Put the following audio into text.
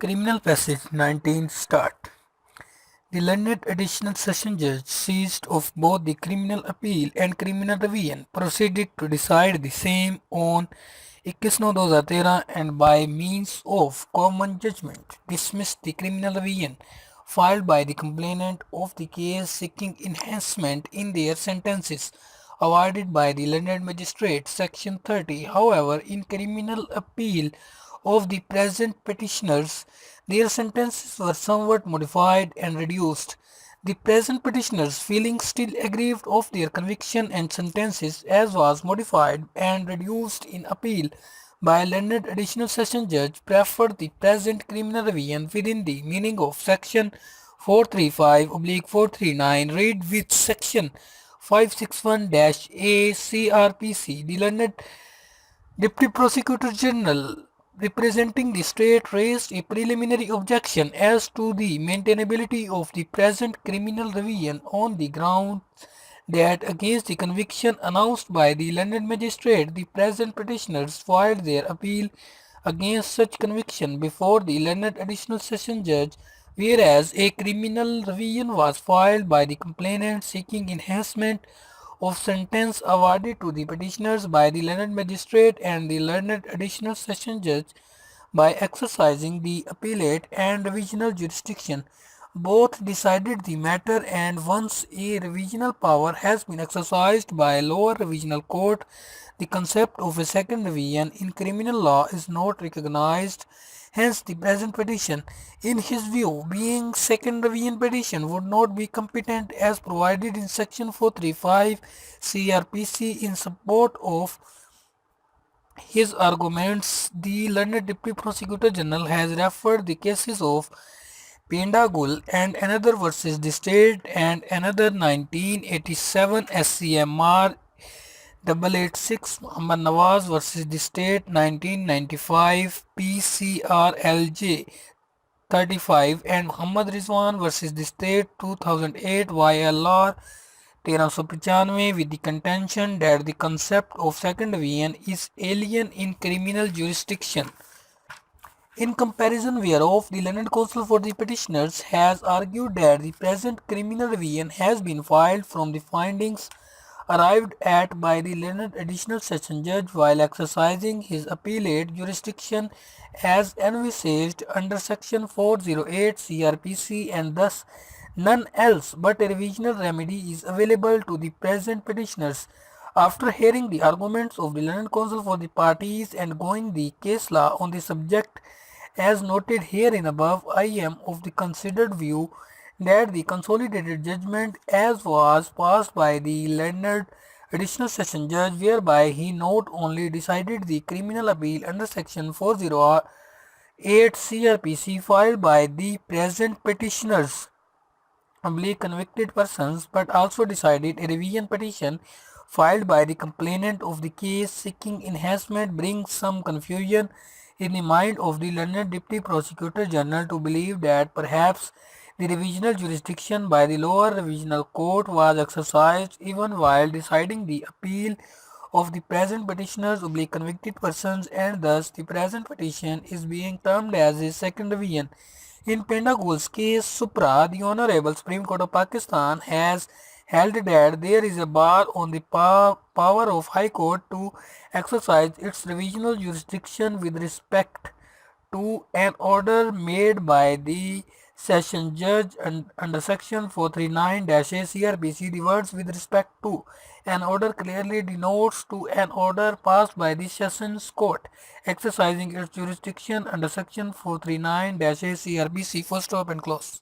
Criminal Passage 19 Start. The learned additional session judge, seized of both the criminal appeal and criminal revision, proceeded to decide the same on 21/9/2013 and by means of common judgment dismissed the criminal revision filed by the complainant of the case seeking enhancement in their sentences awarded by the learned magistrate section 30. However, in criminal appeal of the present petitioners, their sentences were somewhat modified and reduced. The present petitioners, feeling still aggrieved of their conviction and sentences as was modified and reduced in appeal by a learned additional session judge, preferred the present criminal revision within the meaning of section 435/439 read with section 561-A CRPC. The learned Deputy Prosecutor General representing the state raised a preliminary objection as to the maintainability of the present criminal revision on the ground that against the conviction announced by the London magistrate, the present petitioners filed their appeal against such conviction before the London additional session judge, whereas a criminal revision was filed by the complainant seeking enhancement of sentence awarded to the petitioners by the learned magistrate and the learned additional session judge by exercising the appellate and revisional jurisdiction. Both decided the matter, and once a revisional power has been exercised by a lower revisional court, the concept of a second revision in criminal law is not recognized. Hence, the present petition, in his view, being second revision petition, would not be competent as provided in section 435 CRPC. In support of his arguments, the learned Deputy Prosecutor General has referred the cases of Pendagul and another versus the state and another 1987 SCMR 886 Muhammad Nawaz versus the state 1995 PCRLJ 35 and Muhammad Rizwan versus the state 2008 YLR 1395 with the contention that the concept of second division is alien in criminal jurisdiction. In comparison whereof, the learned counsel for the petitioners has argued that the present criminal revision has been filed from the findings arrived at by the learned additional session judge while exercising his appellate jurisdiction as envisaged under section 408 CRPC, and thus none else but a revisional remedy is available to the present petitioners. After hearing the arguments of the learned counsel for the parties and going the case law on the subject as noted herein above, I am of the considered view that the consolidated judgment as was passed by the learned additional session judge, whereby he not only decided the criminal appeal under section 408 CRPC filed by the present petitioners convicted persons, but also decided a revision petition filed by the complainant of the case seeking enhancement, brings some confusion in the mind of the learned Deputy Prosecutor General to believe that perhaps the revisional jurisdiction by the lower revisional court was exercised even while deciding the appeal of the present petitioners convicted persons, and thus the present petition is being termed as a second revision. In Pendagul's case, Supra, the Honorable Supreme Court of Pakistan has held that there is a bar on the power of High Court to exercise its revisional jurisdiction with respect to an order made by the session judge under section 439-A CRPC. The words "with respect to" an order clearly denotes to an order passed by the sessions court exercising its jurisdiction under section 439-A CRPC. Full stop and close.